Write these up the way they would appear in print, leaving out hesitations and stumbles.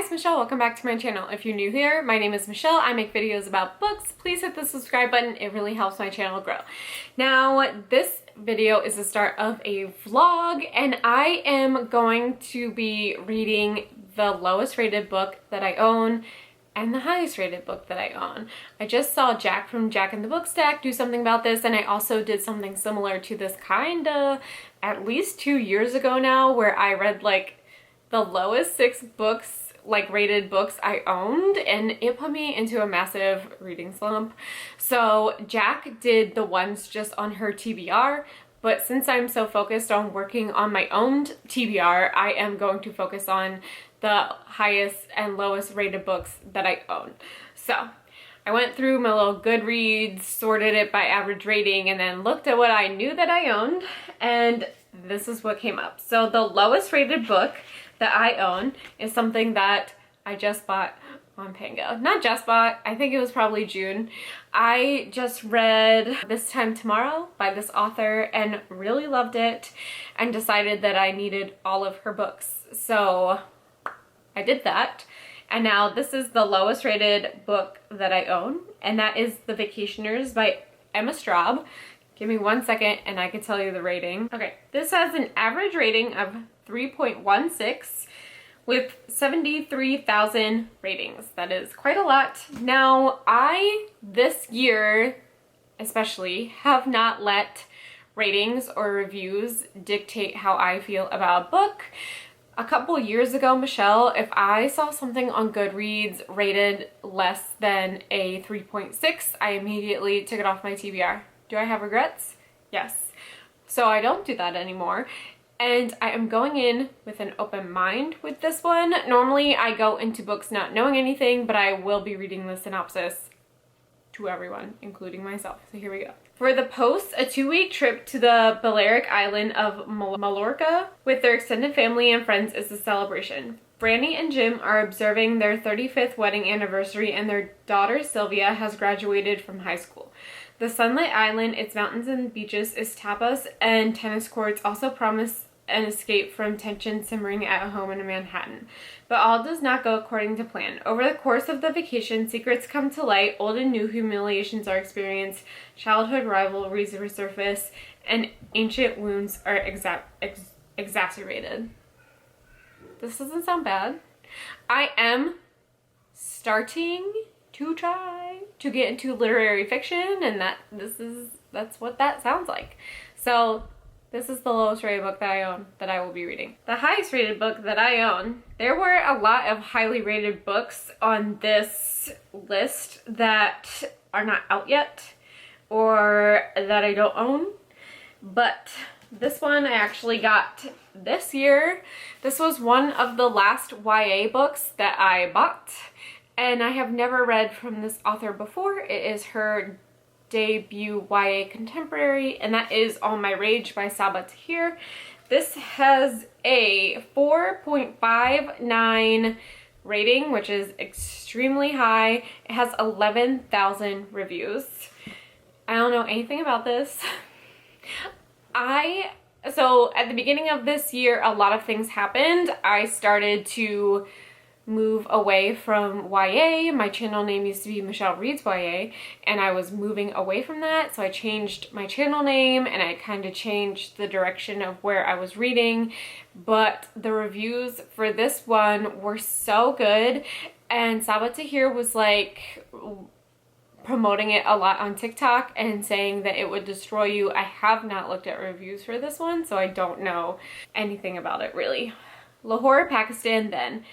Hi, it's Michelle. Welcome back to my channel. If you're new here, my name is Michelle. I make videos about books. Please hit the subscribe button. It really helps my channel grow. Now, this video is the start of a vlog, and I am going to be reading the lowest rated book that I own and the highest rated book that I own. I just saw Jack from Jack and the Book Stack do something about this, and I also did something similar to this at least 2 years ago now, where I read like the lowest 6 books, like rated books I owned, and it put me into a massive reading slump. So Jack did the ones just on her TBR, but since I'm so focused on working on my own TBR, I am going to focus on the highest and lowest rated books that I own. So I went through my little Goodreads, sorted it by average rating, and then looked at what I knew that I owned, and this is what came up. So the lowest rated book that I own is something that I just bought on Pango. Not just bought, I think it was probably June. I just read This Time Tomorrow by this author and really loved it and decided that I needed all of her books. So I did that. And now this is the lowest rated book that I own, and that is The Vacationers by Emma Straub. Give me 1 second and I can tell you the rating. Okay, this has an average rating of 3.16 with 73,000 ratings. That is quite a lot. Now, I, this year especially, have not let ratings or reviews dictate how I feel about a book. A couple years ago, Michelle, if I saw something on Goodreads rated less than a 3.6, I immediately took it off my TBR. Do I have regrets? Yes. So I don't do that anymore. And I am going in with an open mind with this one. Normally I go into books not knowing anything, but I will be reading the synopsis to everyone, including myself. So here we go. For the Post, a 2-week trip to the Balearic island of Mallorca with their extended family and friends is a celebration. Franny and Jim are observing their 35th wedding anniversary, and their daughter Sylvia has graduated from high school. The sunlit island, its mountains and beaches, its tapas and tennis courts also promise an escape from tension simmering at home in Manhattan. But all does not go according to plan. Over the course of the vacation, secrets come to light, old and new humiliations are experienced, childhood rivalries resurface, and ancient wounds are exacerbated. This doesn't sound bad. I am starting to try to get into literary fiction, and that's what that sounds like. So this is the lowest rated book that I own that I will be reading. The highest rated book that I own, there were a lot of highly rated books on this list that are not out yet or that I don't own, but this one I actually got this year. This was one of the last YA books that I bought, and I have never read from this author before. It is her debut YA contemporary, and that is All My Rage by Sabaa Tahir. This has a 4.59 rating, which is extremely high. It has 11,000 reviews. I don't know anything about this. So at the beginning of this year, a lot of things happened. I started to move away from YA. My channel name used to be Michelle Reads YA, and I was moving away from that, so I changed my channel name and I kind of changed the direction of where I was reading. But the reviews for this one were so good, and Sabaa Tahir was like promoting it a lot on TikTok and saying that it would destroy you. I have not looked at reviews for this one, so I don't know anything about it really. Lahore, Pakistan, then.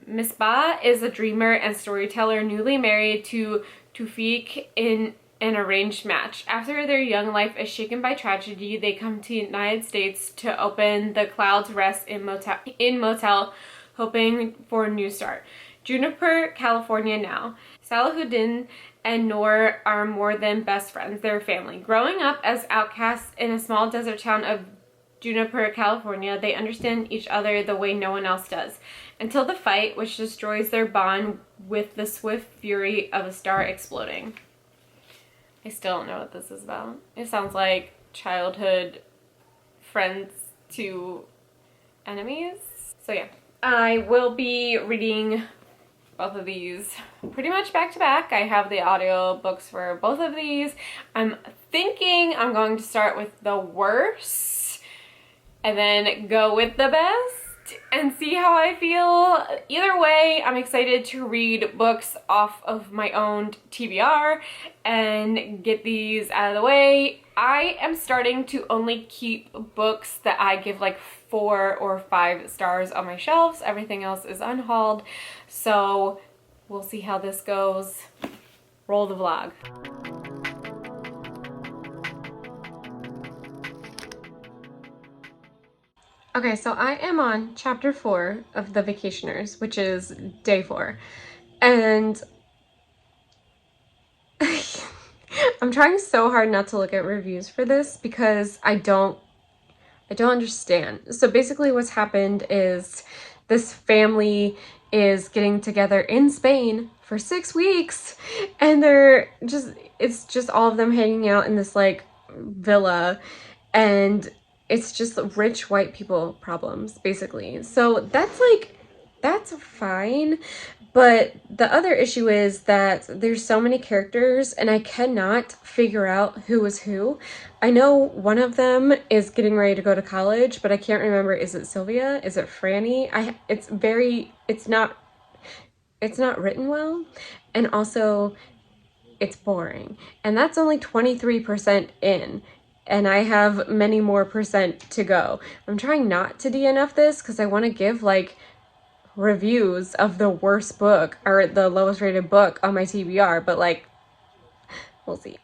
Misbah is a dreamer and storyteller newly married to Tawfiq in an arranged match. After their young life is shaken by tragedy, they come to the United States to open the Clouds Rest in motel, hoping for a new start. Juniper, California now. Salahuddin and Noor are more than best friends. They're family. Growing up as outcasts in a small desert town of Juniper, California, they understand each other the way no one else does, until the fight, which destroys their bond with the swift fury of a star exploding. I still don't know what this is about. It sounds like childhood friends to enemies. So yeah, I will be reading both of these pretty much back to back. I have the audio books for both of these. I'm thinking I'm going to start with the worst and then go with the best and see how I feel. Either way, I'm excited to read books off of my own TBR and get these out of the way. I am starting to only keep books that I give like 4 or 5 stars on my shelves. Everything else is unhauled. So we'll see how this goes. Roll the vlog. Okay, so I am on chapter 4 of The Vacationers, which is day 4. And I'm trying so hard not to look at reviews for this because I don't understand. So basically what's happened is this family is getting together in Spain for 6 weeks, and it's just all of them hanging out in this like villa, and it's just rich white people problems basically. So that's fine. But the other issue is that there's so many characters and I cannot figure out who is who. I know one of them is getting ready to go to college, but I can't remember. Is it Sylvia? Is it Franny? It's not written well. And also it's boring. And that's only 23% in. And I have many more percent to go. I'm trying not to DNF this because I want to give like reviews of the worst book or the lowest rated book on my TBR, but like, we'll see.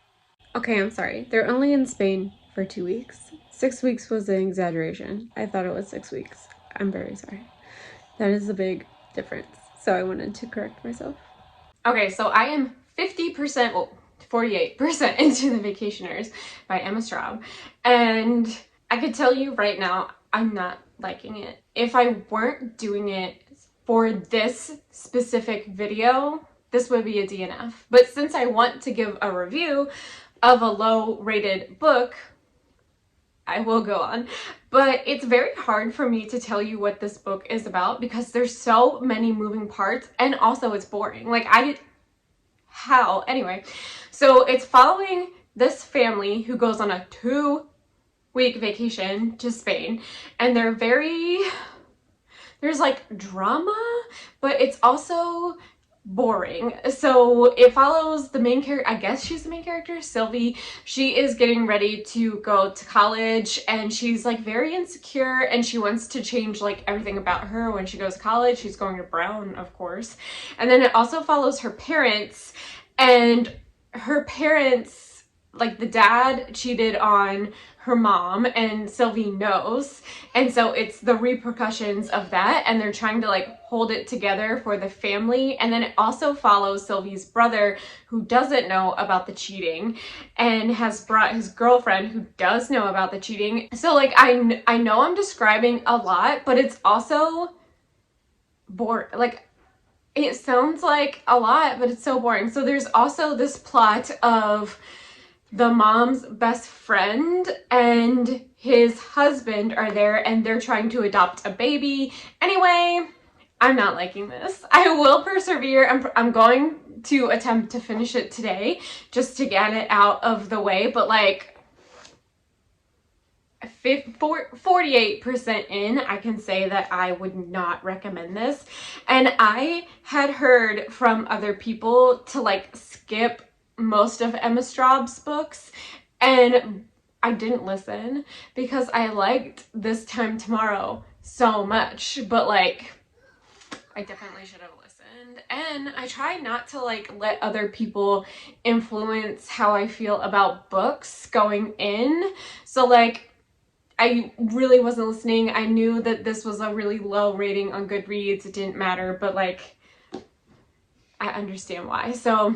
Okay, I'm sorry. They're only in Spain for 2 weeks. 6 weeks was an exaggeration. I thought it was 6 weeks. I'm very sorry. That is a big difference. So I wanted to correct myself. Okay, so I am 50%, well, 48% into The Vacationers by Emma Straub. And I could tell you right now, I'm not liking it. If I weren't doing it for this specific video, this would be a DNF. But since I want to give a review of a low rated book, I will go on. But it's very hard for me to tell you what this book is about because there's so many moving parts, and also it's boring. Like anyway, so it's following this family who goes on a 2-week vacation to Spain, and there's like drama, but it's also boring. So it follows the main character, I guess she's the main character, Sylvie. She is getting ready to go to college, and she's like very insecure, and she wants to change like everything about her when she goes to college. She's going to Brown, of course. And then it also follows her parents, and her parents, like the dad cheated on her mom, and Sylvie knows, and so it's the repercussions of that, and they're trying to like hold it together for the family. And then it also follows Sylvie's brother, who doesn't know about the cheating and has brought his girlfriend who does know about the cheating. So like I know I'm describing a lot, but it's also boring. Like, it sounds like a lot, but it's so boring. So there's also this plot of the mom's best friend and his husband are there, and they're trying to adopt a baby. Anyway, I'm not liking this. I will persevere. I'm going to attempt to finish it today just to get it out of the way, but like 48% in, I can say that I would not recommend this. And I had heard from other people to like skip most of Emma Straub's books, and I didn't listen because I liked This Time Tomorrow so much, but like I definitely should have listened. And I try not to like let other people influence how I feel about books going in. So like I really wasn't listening. I knew that this was a really low rating on Goodreads. It didn't matter, but like I understand why. So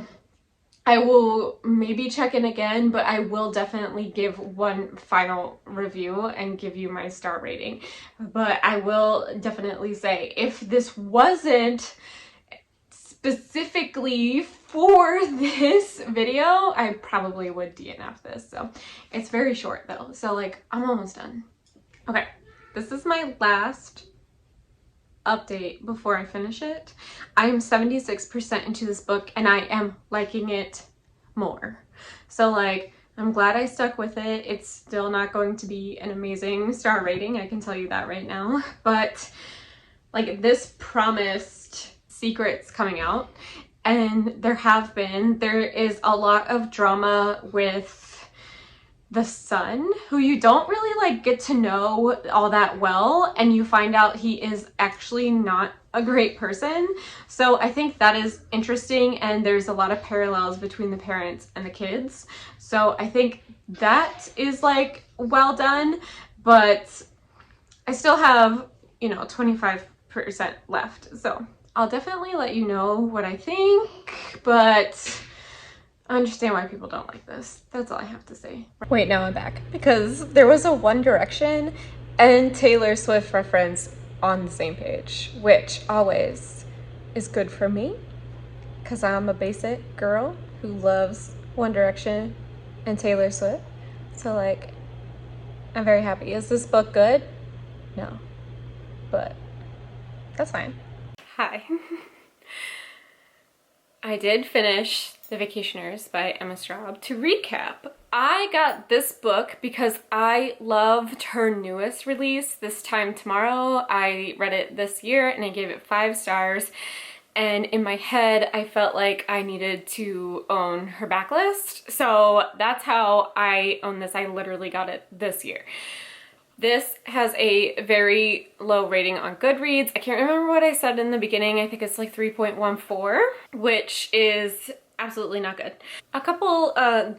I will maybe check in again, but I will definitely give one final review and give you my star rating. But I will definitely say, if this wasn't specifically for this video, I probably would DNF this. So it's very short though. So like, I'm almost done. Okay, this is my last update before I finish it. I am 76% into this book and I am liking it more. So like, I'm glad I stuck with it. It's still not going to be an amazing star rating, I can tell you that right now. But like, this promised secrets coming out, and there is a lot of drama with the son, who you don't really like get to know all that well, and you find out he is actually not a great person. So I think that is interesting, and there's a lot of parallels between the parents and the kids. So I think that is like well done, but I still have, you know, 25% left. So I'll definitely let you know what I think, but I understand why people don't like this. That's all I have to say. Wait, now I'm back because there was a One Direction and Taylor Swift reference on the same page, which always is good for me because I'm a basic girl who loves One Direction and Taylor Swift. So like, I'm very happy. Is this book good? No, but that's fine. Hi. I did finish The Vacationers by Emma Straub. To recap, I got this book because I loved her newest release, This Time Tomorrow. I read it this year and I gave it 5 stars. And in my head, I felt like I needed to own her backlist. So that's how I own this. I literally got it this year. This has a very low rating on Goodreads. I can't remember what I said in the beginning. I think it's like 3.14, which is absolutely not good. 3.16,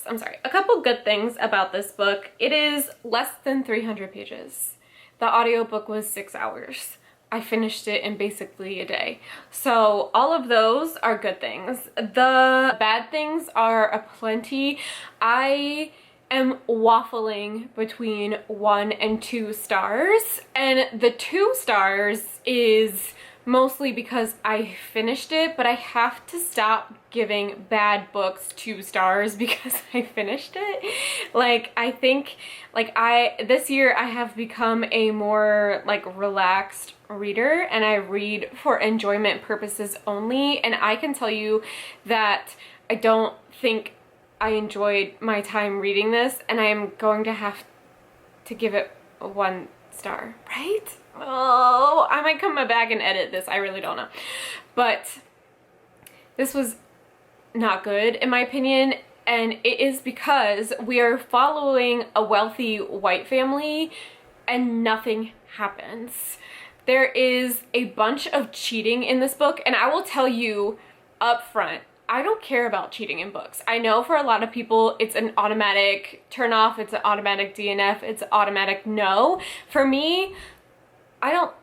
I'm sorry. A couple good things about this book. It is less than 300 pages. The audiobook was 6 hours. I finished it in basically a day. So all of those are good things. The bad things are aplenty. I am waffling between 1 and 2 stars, and the 2 stars is mostly because I finished it, but I have to stop giving bad books 2 stars because I finished it. Like, I think like this year I have become a more like relaxed reader, and I read for enjoyment purposes only, and I can tell you that I don't think I enjoyed my time reading this, and I am going to have to give it 1 star, right? Oh, I might come back and edit this. I really don't know. But this was not good in my opinion, and it is because we are following a wealthy white family and nothing happens. There is a bunch of cheating in this book, and I will tell you up front, I don't care about cheating in books. I know for a lot of people it's an automatic turn off, it's an automatic DNF, it's an automatic no. For me, I don't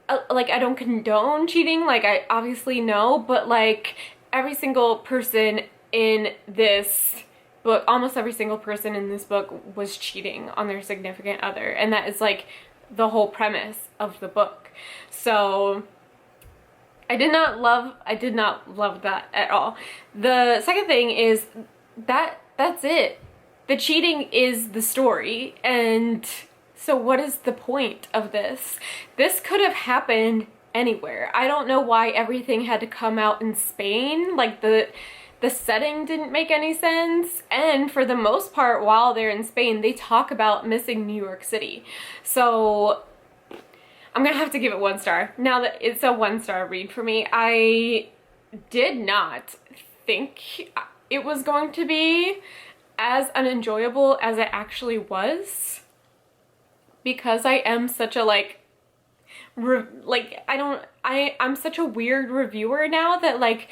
I don't condone cheating, like I obviously know, but like every single person in this book, almost every single person in this book was cheating on their significant other, and that is like the whole premise of the book. So I did not love that at all. The second thing is that's it. The cheating is the story, and so what is the point of this? This could have happened anywhere. I don't know why everything had to come out in Spain. Like the setting didn't make any sense, and for the most part while they're in Spain they talk about missing New York City. So I'm gonna have to give it 1 star. Now that it's a 1-star read for me. I did not think it was going to be as unenjoyable as it actually was, because I am such a I'm such a weird reviewer now that like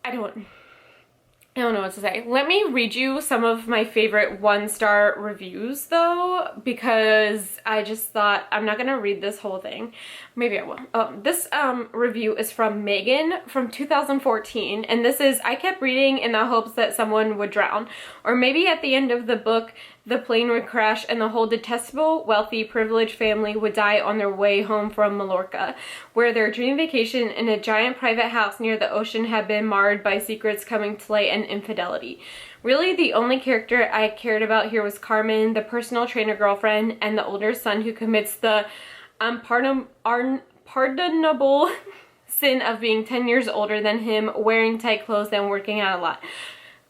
I don't know what to say. Let me read you some of my favorite 1-star reviews though, because I just thought I'm not gonna read this whole thing. Maybe I will. This review is from Megan from 2014, and this is, I kept reading in the hopes that someone would drown, or maybe at the end of the book the plane would crash and the whole detestable, wealthy, privileged family would die on their way home from Mallorca, where their dream vacation in a giant private house near the ocean had been marred by secrets coming to light and infidelity. Really, the only character I cared about here was Carmen, the personal trainer girlfriend, and the older son who commits the unpardonable sin of being 10 years older than him, wearing tight clothes, and working out a lot.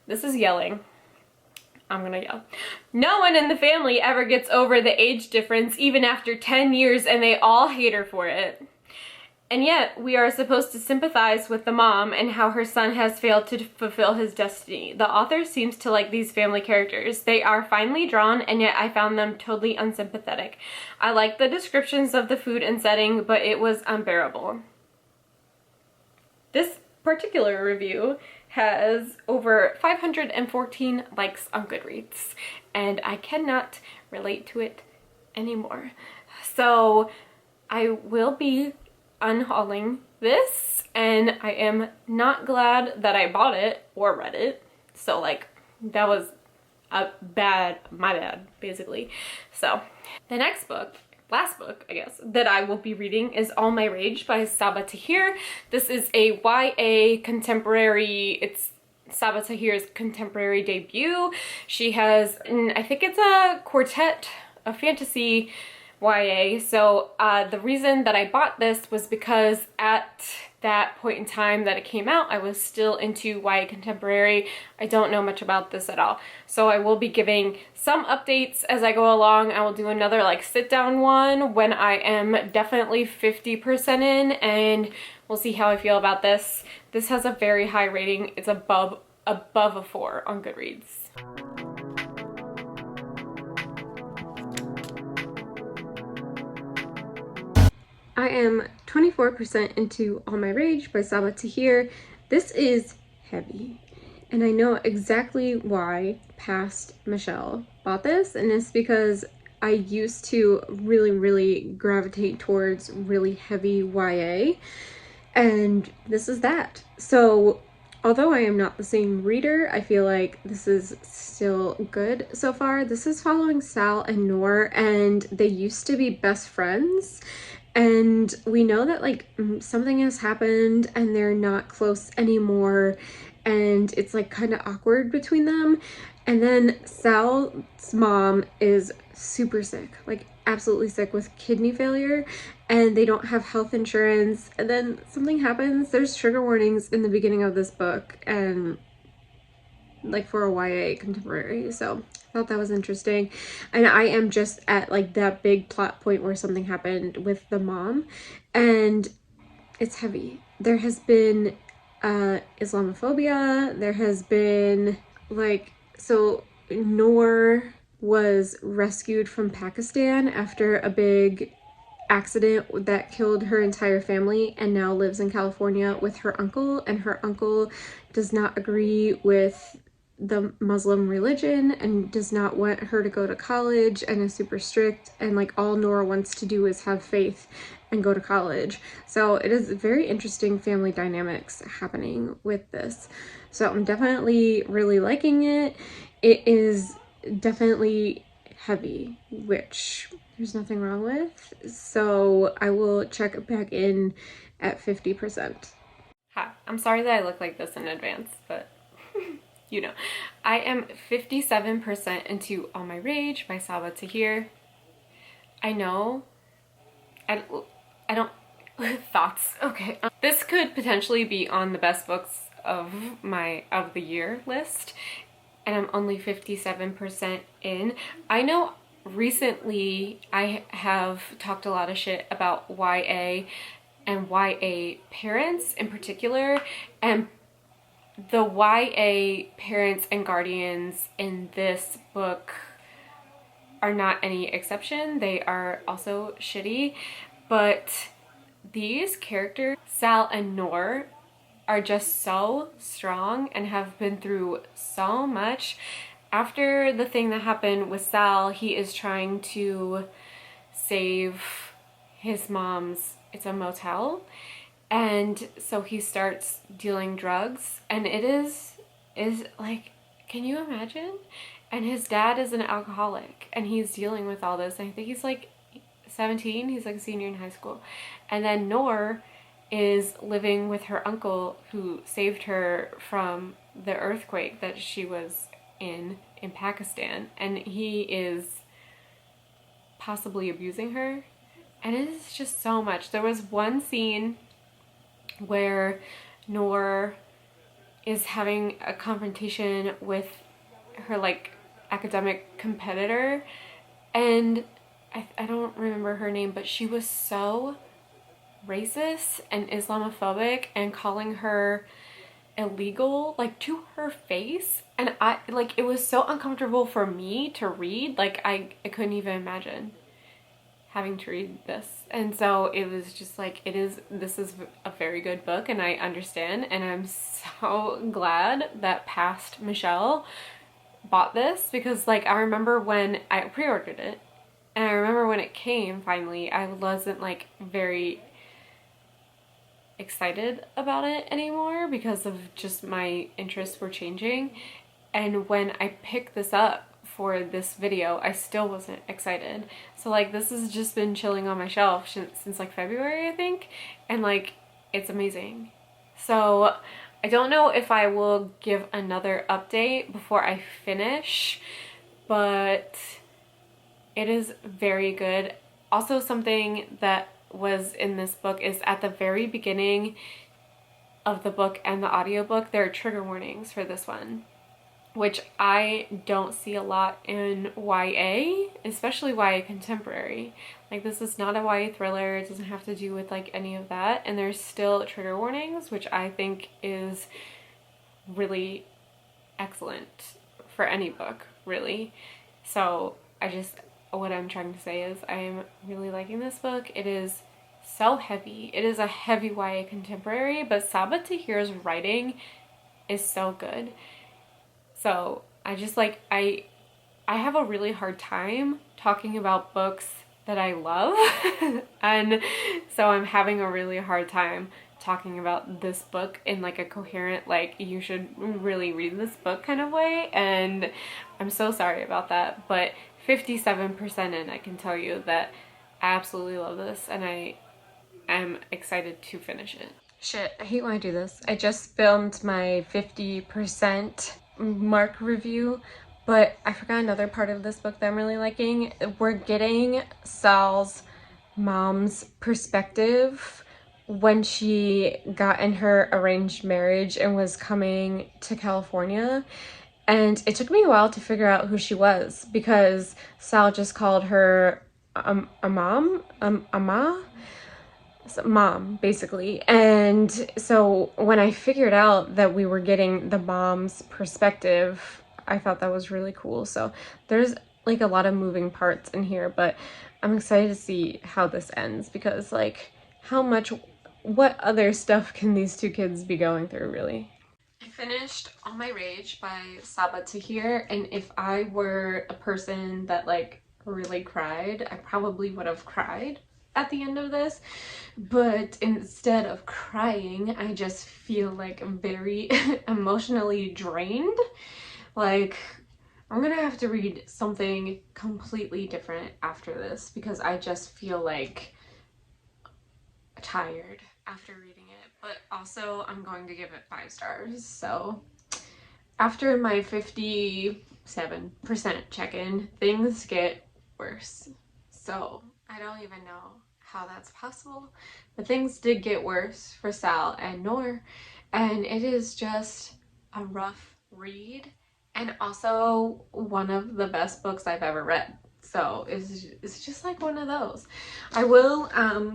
This is yelling. I'm gonna yell. No one in the family ever gets over the age difference, even after 10 years, and they all hate her for it. And yet, we are supposed to sympathize with the mom and how her son has failed to fulfill his destiny. The author seems to like these family characters. They are finely drawn, and yet I found them totally unsympathetic. I like the descriptions of the food and setting, but it was unbearable. This particular review has over 514 likes on Goodreads, and I cannot relate to it anymore. So I will be unhauling this, and I am not glad that I bought it or read it. So like, that was my bad, basically. So the next book, last book, I guess, that I will be reading is All My Rage by Sabaa Tahir. This is a YA contemporary, it's Sabaa Tahir's contemporary debut. She has, I think it's a quartet, a fantasy YA. So the reason that I bought this was because at that point in time that it came out, I was still into YA contemporary. I don't know much about this at all. So I will be giving some updates as I go along. I will do another like sit down one when I am definitely 50% in, and we'll see how I feel about this. This has a very high rating. It's above a 4 on Goodreads. I am 24% into All My Rage by Sabaa Tahir. This is heavy, and I know exactly why past Michelle bought this, and it's because I used to really gravitate towards really heavy YA, and this is that. So although I am not the same reader, I feel like this is still good so far. This is following Sal and Noor, and they used to be best friends. And we know that like something has happened and they're not close anymore, and it's like kind of awkward between them. And then Sal's mom is super sick, like absolutely sick with kidney failure, and they don't have health insurance. And then something happens. There's trigger warnings in the beginning of this book, and like for a YA contemporary, so I thought that was interesting. And I am just at like that big plot point where something happened with the mom, and it's heavy. There has been Islamophobia, there has been like, so Noor was rescued from Pakistan after a big accident that killed her entire family, and now lives in California with her uncle, and her uncle does not agree with the Muslim religion and does not want her to go to college, and is super strict, and like all Nora wants to do is have faith and go to college. So it is very interesting family dynamics happening with this. So I'm definitely really liking it. It is definitely heavy, which there's nothing wrong with. So I will check back in at 50%. Hi, I'm sorry that I look like this in advance, but you know, I am 57% into All My Rage by Sabaa Tahir. I know, I don't, thoughts, okay. This could potentially be on the best books of the year list, and I'm only 57% in. I know recently I have talked a lot of shit about YA and YA parents in particular, and the YA parents and guardians in this book are not any exception. They are also shitty, but these characters, Sal and Noor, are just so strong and have been through so much. After the thing that happened with Sal, he is trying to save his mom's, it's a motel, and so he starts dealing drugs, and it is like, can you imagine and his dad is an alcoholic, and he's dealing with all this. And I think he's like 17, he's like a senior in high school. And then Noor is living with her uncle who saved her from the earthquake that she was in Pakistan, and he is possibly abusing her. And it is just so much. There was one scene where Noor is having a confrontation with her like academic competitor, and I don't remember her name, but she was so racist and Islamophobic and calling her illegal, like, to her face. And I, like, it was so uncomfortable for me to read. Like, I couldn't even imagine having to read this. And so it was just like, this is a very good book, and I understand, and I'm so glad that past Michelle bought this, because like I remember when I pre-ordered it, and I remember when it came finally, I wasn't like very excited about it anymore because of just my interests were changing. And when I picked this up for this video, I still wasn't excited. So like this has just been chilling on my shelf since like February, I think, and like it's amazing. So I don't know if I will give another update before I finish, but it is very good. Also, something that was in this book is at the very beginning of the book and the audiobook, there are trigger warnings for this one, which I don't see a lot in YA, especially YA contemporary. Like, this is not a YA thriller, it doesn't have to do with like any of that, and there's still trigger warnings, which I think is really excellent for any book, really. So what I'm trying to say is I'm really liking this book. It is so heavy. It is a heavy YA contemporary, but Sabaa Tahir's writing is so good. So I just like, I have a really hard time talking about books that I love and so I'm having a really hard time talking about this book in like a coherent, like, you should really read this book kind of way, and I'm so sorry about that. But 57% in, I can tell you that I absolutely love this, and I am excited to finish it. Shit, I hate when I do this. I just filmed my 50% mark review, but I forgot another part of this book that I'm really liking. We're getting Sal's mom's perspective when she got in her arranged marriage and was coming to California. And it took me a while to figure out who she was, because Sal just called her a mom, mom, basically. And so when I figured out that we were getting the mom's perspective, I thought that was really cool. So there's like a lot of moving parts in here, but I'm excited to see how this ends, because like what other stuff can these two kids be going through, really? I finished All My Rage by Sabaa Tahir, and if I were a person that like really cried, I probably would have cried at the end of this, but instead of crying, I just feel like very emotionally drained. Like, I'm gonna have to read something completely different after this, because I just feel like tired after reading it. But also I'm going to give it 5 stars. So after my 57% check-in, things get worse. So I don't even know how that's possible, but things did get worse for Sal and Noor, and it is just a rough read, and also one of the best books I've ever read. So it's just like one of those. I will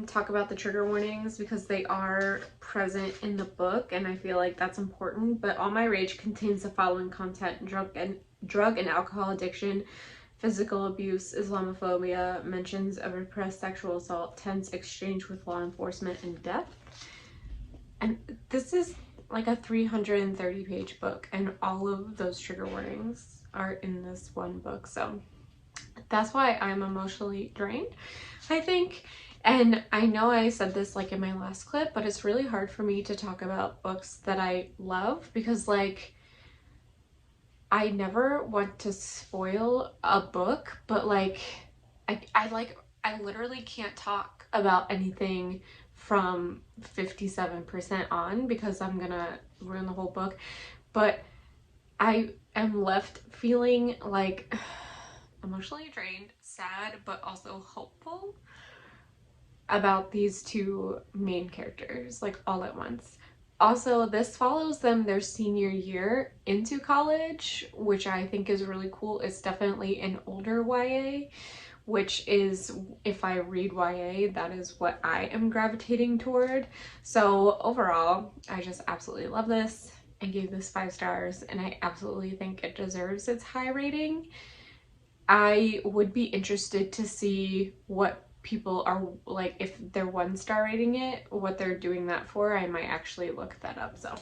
talk about the trigger warnings because they are present in the book, and I feel like that's important. But All My Rage contains the following content: drug and alcohol addiction, physical abuse, Islamophobia, mentions of repressed sexual assault, tense exchange with law enforcement, and death. And this is like a 330-page book, and all of those trigger warnings are in this one book. So that's why I'm emotionally drained, I think. And I know I said this like in my last clip, but it's really hard for me to talk about books that I love, because like I never want to spoil a book, but like I literally can't talk about anything from 57% on because I'm gonna ruin the whole book. But I am left feeling like emotionally drained, sad, but also hopeful about these two main characters, like all at once. Also, this follows them their senior year into college, which I think is really cool. It's definitely an older YA, which is, if I read YA, that is what I am gravitating toward. So overall, I just absolutely love this and gave this 5 stars, and I absolutely think it deserves its high rating. I would be interested to see what people are like, if they're 1-star rating it, what they're doing that for. I might actually look that up. So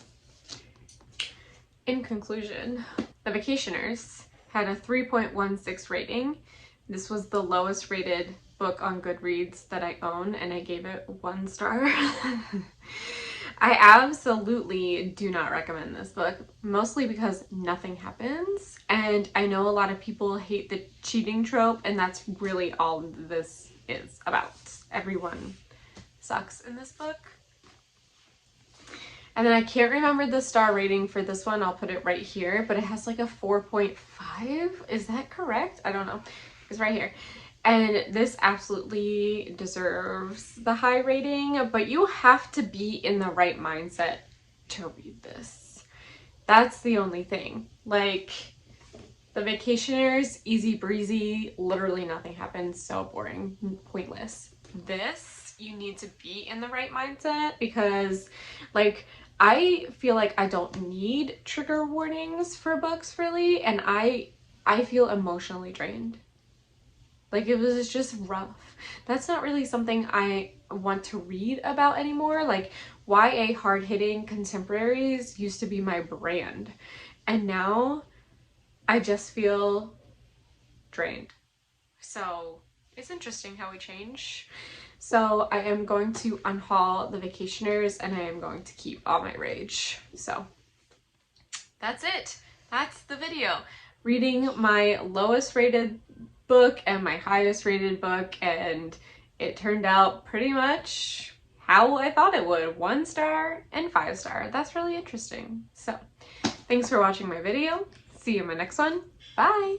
in conclusion, The Vacationers had a 3.16 rating. This was the lowest rated book on Goodreads that I own, and I gave it 1 star. I absolutely do not recommend this book, mostly because nothing happens, and I know a lot of people hate the cheating trope, and that's really all this is about. Everyone sucks in this book. And then I can't remember the star rating for this one. I'll put it right here, but it has like a 4.5. Is that correct? I don't know. It's right here. And this absolutely deserves the high rating, but you have to be in the right mindset to read this. That's the only thing. Like, The Vacationers, easy breezy, literally nothing happens, so boring, pointless. This, you need to be in the right mindset, because like, I feel like I don't need trigger warnings for books really, and I feel emotionally drained. Like, it was just rough. That's not really something I want to read about anymore. Like, YA hard-hitting contemporaries used to be my brand, and now I just feel drained. So it's interesting how we change. So I am going to unhaul The Vacationers, and I am going to keep All My Rage. So that's it. That's the video. Reading my lowest rated book and my highest rated book, and it turned out pretty much how I thought it would. 1 star and 5 star. That's really interesting. So thanks for watching my video. See you in my next one. Bye!